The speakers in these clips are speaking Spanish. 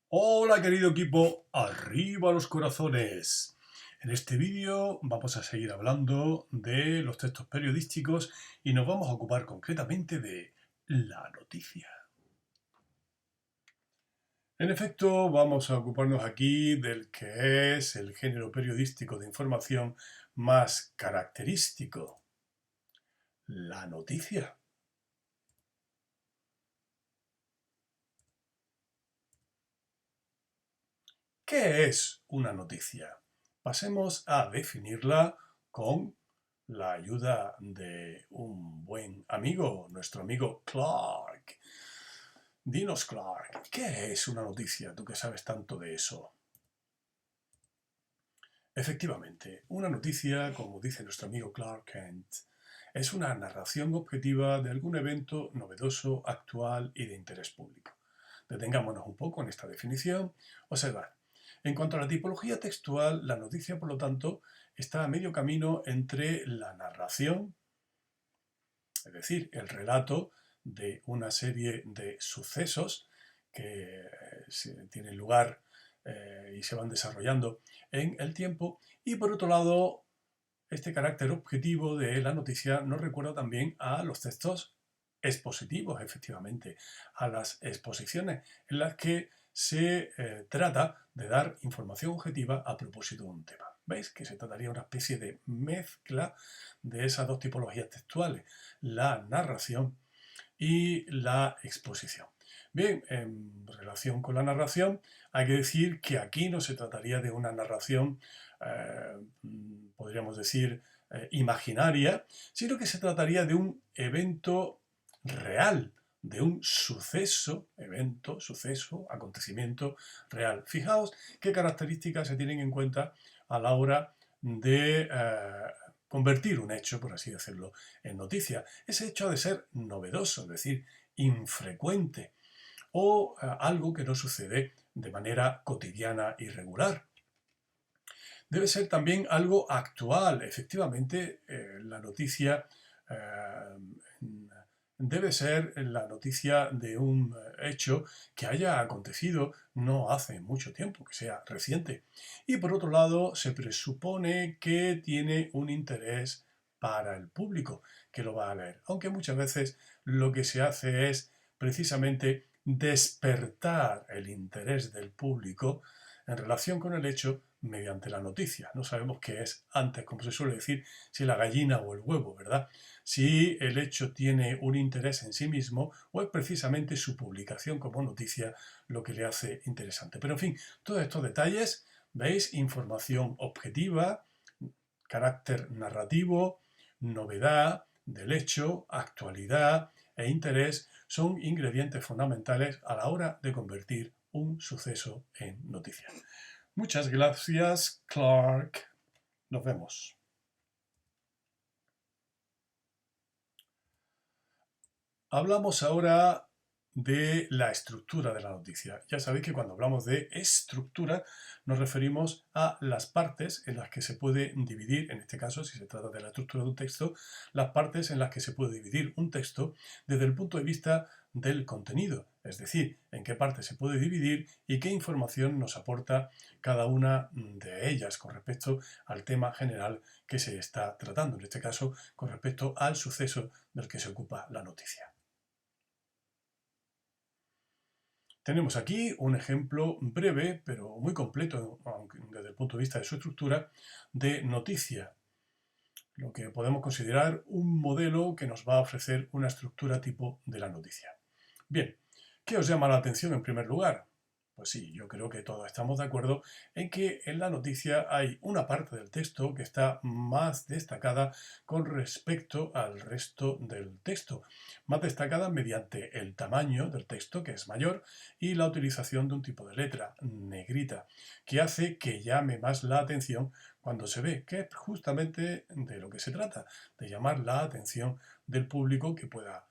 Hola querido equipo, arriba los corazones. En este vídeo vamos a seguir hablando de los textos periodísticos y nos vamos a ocupar concretamente de la noticia. En efecto, vamos a ocuparnos aquí del que es el género periodístico de información más característico, la noticia. ¿Qué es una noticia? Pasemos a definirla con la ayuda de un buen amigo, nuestro amigo Clark. Dinos, Clark, ¿qué es una noticia? Tú que sabes tanto de eso. Efectivamente, una noticia, como dice nuestro amigo Clark Kent, es una narración objetiva de algún evento novedoso, actual y de interés público. Detengámonos un poco en esta definición. Observad. En cuanto a la tipología textual, la noticia, por lo tanto, está a medio camino entre la narración, es decir, el relato de una serie de sucesos que tienen lugar y se van desarrollando en el tiempo, y por otro lado, este carácter objetivo de la noticia nos recuerda también a los textos expositivos, efectivamente, a las exposiciones en las que se trata de dar información objetiva a propósito de un tema. ¿Veis? Que se trataría de una especie de mezcla de esas dos tipologías textuales, la narración y la exposición. Bien, en relación con la narración, hay que decir que aquí no se trataría de una narración, podríamos decir, imaginaria, sino que se trataría de un evento real, de un suceso, evento, suceso, acontecimiento real. Fijaos qué características se tienen en cuenta a la hora de convertir un hecho, por así decirlo, en noticia. Ese hecho ha de ser novedoso, es decir, infrecuente, o algo que no sucede de manera cotidiana y regular. Debe ser también algo actual. Efectivamente, la noticia debe ser la noticia de un hecho que haya acontecido no hace mucho tiempo, que sea reciente. Y por otro lado, se presupone que tiene un interés para el público que lo va a leer, aunque muchas veces lo que se hace es precisamente despertar el interés del público en relación con el hecho mediante la noticia. No sabemos qué es antes, como se suele decir, si la gallina o el huevo, ¿verdad? Si el hecho tiene un interés en sí mismo o es precisamente su publicación como noticia lo que le hace interesante. Pero en fin, todos estos detalles, ¿veis? Información objetiva, carácter narrativo, novedad del hecho, actualidad e interés son ingredientes fundamentales a la hora de convertir un suceso en noticia. Muchas gracias, Clark. Nos vemos. Hablamos ahora de la estructura de la noticia. Ya sabéis que cuando hablamos de estructura nos referimos a las partes en las que se puede dividir, en este caso, si se trata de la estructura de un texto, las partes en las que se puede dividir un texto desde el punto de vista del contenido, es decir, en qué parte se puede dividir y qué información nos aporta cada una de ellas con respecto al tema general que se está tratando, en este caso, con respecto al suceso del que se ocupa la noticia. Tenemos aquí un ejemplo breve, pero muy completo, desde el punto de vista de su estructura, de noticia, lo que podemos considerar un modelo que nos va a ofrecer una estructura tipo de la noticia. Bien, ¿qué os llama la atención en primer lugar? Pues sí, yo creo que todos estamos de acuerdo en que en la noticia hay una parte del texto que está más destacada con respecto al resto del texto. Más destacada mediante el tamaño del texto, que es mayor, y la utilización de un tipo de letra, negrita, que hace que llame más la atención cuando se ve, que es justamente de lo que se trata, de llamar la atención del público que pueda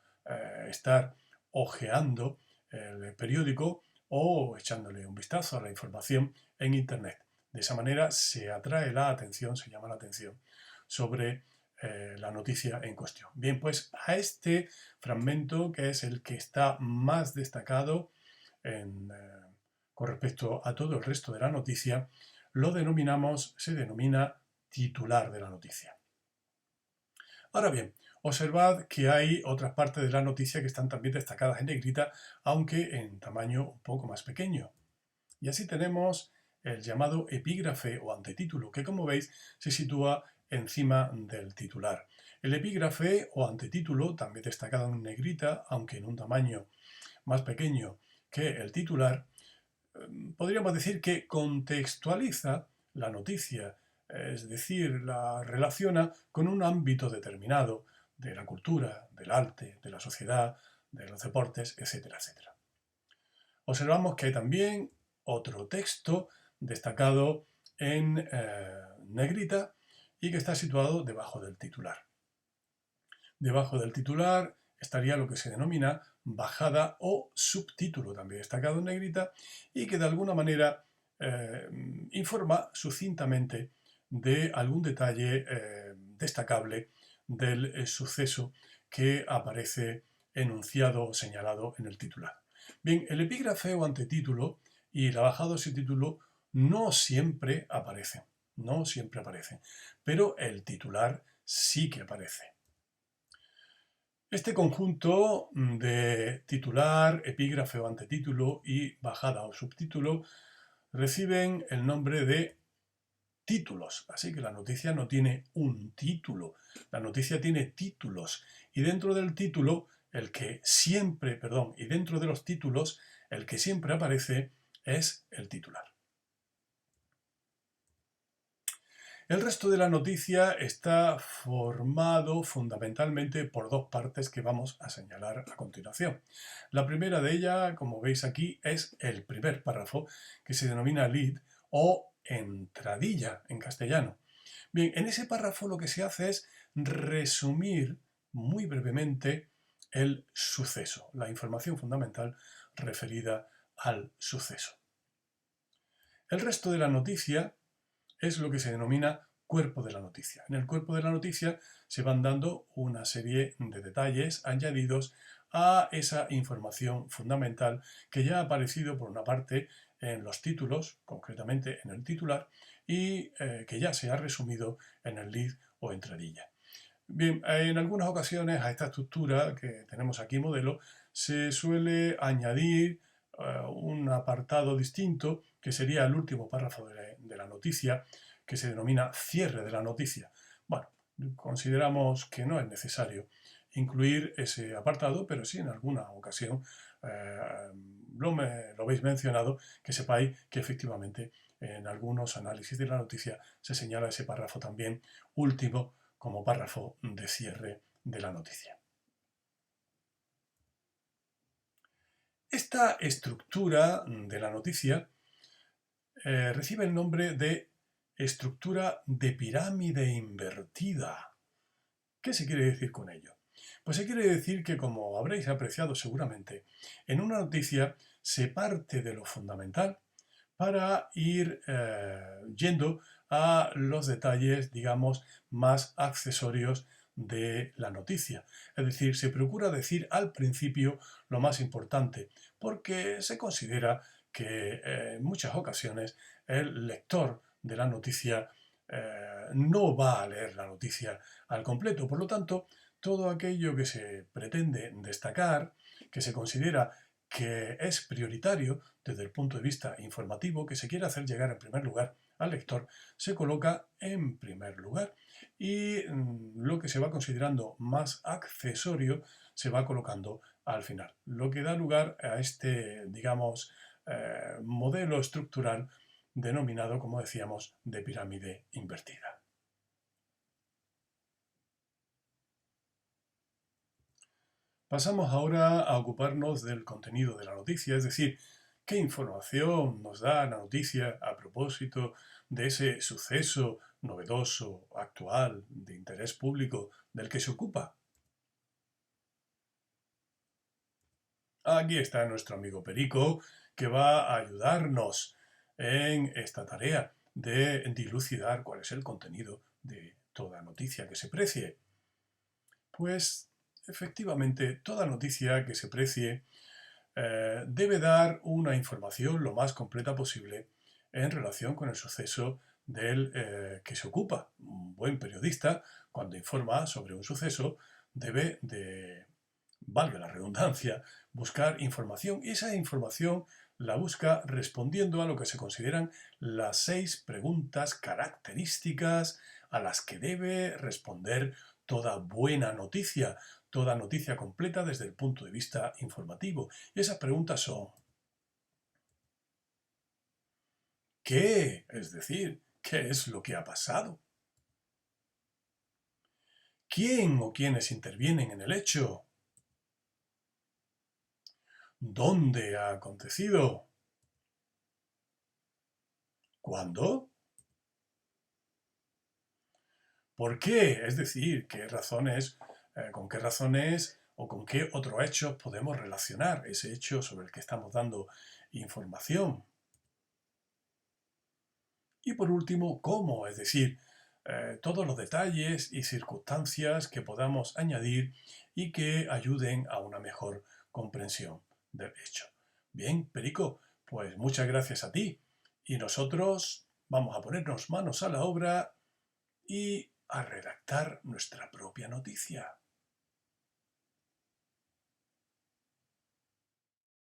estar hojeando el periódico o echándole un vistazo a la información en Internet. De esa manera se atrae la atención, se llama la atención sobre la noticia en cuestión. Bien, pues a este fragmento, que es el que está más destacado en con respecto a todo el resto de la noticia, se denomina titular de la noticia. Ahora bien, observad que hay otras partes de la noticia que están también destacadas en negrita, aunque en tamaño un poco más pequeño. Y así tenemos el llamado epígrafe o antetítulo, que como veis se sitúa encima del titular. El epígrafe o antetítulo, también destacado en negrita, aunque en un tamaño más pequeño que el titular, podríamos decir que contextualiza la noticia, es decir, la relaciona con un ámbito determinado de la cultura, del arte, de la sociedad, de los deportes, etcétera, etcétera. Observamos que hay también otro texto destacado en negrita y que está situado debajo del titular. Debajo del titular estaría lo que se denomina bajada o subtítulo, también destacado en negrita, y que de alguna manera informa sucintamente de algún detalle destacable del suceso que aparece enunciado o señalado en el titular. Bien, el epígrafe o antetítulo y la bajada o subtítulo no siempre aparecen, pero el titular sí que aparece. Este conjunto de titular, epígrafe o antetítulo y bajada o subtítulo reciben el nombre de títulos. Así que la noticia no tiene un título, la noticia tiene títulos. Y dentro del título, y dentro de los títulos, el que siempre aparece es el titular. El resto de la noticia está formado fundamentalmente por dos partes que vamos a señalar a continuación. La primera de ellas, como veis aquí, es el primer párrafo, que se denomina lead o entradilla en castellano. Bien, en ese párrafo lo que se hace es resumir muy brevemente el suceso, la información fundamental referida al suceso. El resto de la noticia es lo que se denomina cuerpo de la noticia. En el cuerpo de la noticia se van dando una serie de detalles añadidos a esa información fundamental que ya ha aparecido por una parte en los títulos, concretamente en el titular, y que ya se ha resumido en el lead o entradilla. Bien, en algunas ocasiones a esta estructura que tenemos aquí modelo se suele añadir un apartado distinto que sería el último párrafo de la noticia, que se denomina cierre de la noticia. Bueno, consideramos que no es necesario incluir ese apartado, pero sí en alguna ocasión lo veis mencionado, que sepáis que efectivamente en algunos análisis de la noticia se señala ese párrafo también último como párrafo de cierre de la noticia. Esta estructura de la noticia recibe el nombre de estructura de pirámide invertida. ¿Qué se quiere decir con ello? Pues se quiere decir que, como habréis apreciado seguramente, en una noticia se parte de lo fundamental para ir yendo a los detalles, digamos, más accesorios de la noticia. Es decir, se procura decir al principio lo más importante, porque se considera que en muchas ocasiones el lector de la noticia no va a leer la noticia al completo. Por lo tanto, todo aquello que se pretende destacar, que se considera que es prioritario desde el punto de vista informativo, que se quiere hacer llegar en primer lugar al lector, se coloca en primer lugar y lo que se va considerando más accesorio se va colocando al final, lo que da lugar a este, digamos, modelo estructural denominado, como decíamos, de pirámide invertida. Pasamos ahora a ocuparnos del contenido de la noticia, es decir, qué información nos da la noticia a propósito de ese suceso novedoso, actual, de interés público del que se ocupa. Aquí está nuestro amigo Perico, que va a ayudarnos en esta tarea de dilucidar cuál es el contenido de toda noticia que se precie. Pues efectivamente, toda noticia que se precie debe dar una información lo más completa posible en relación con el suceso del que se ocupa. Un buen periodista, cuando informa sobre un suceso, debe de, valga la redundancia, buscar información, y esa información la busca respondiendo a lo que se consideran las 6 preguntas características a las que debe responder toda noticia completa desde el punto de vista informativo. Y esas preguntas son: ¿qué? Es decir, ¿qué es lo que ha pasado? ¿Quién o quiénes intervienen en el hecho? ¿Dónde ha acontecido? ¿Cuándo? ¿Por qué? Es decir, ¿qué razones, con qué razones o con qué otros hechos podemos relacionar ese hecho sobre el que estamos dando información? Y por último, ¿cómo? Es decir, todos los detalles y circunstancias que podamos añadir y que ayuden a una mejor comprensión del hecho. Bien, Perico, pues muchas gracias a ti. Y nosotros vamos a ponernos manos a la obra y a redactar nuestra propia noticia.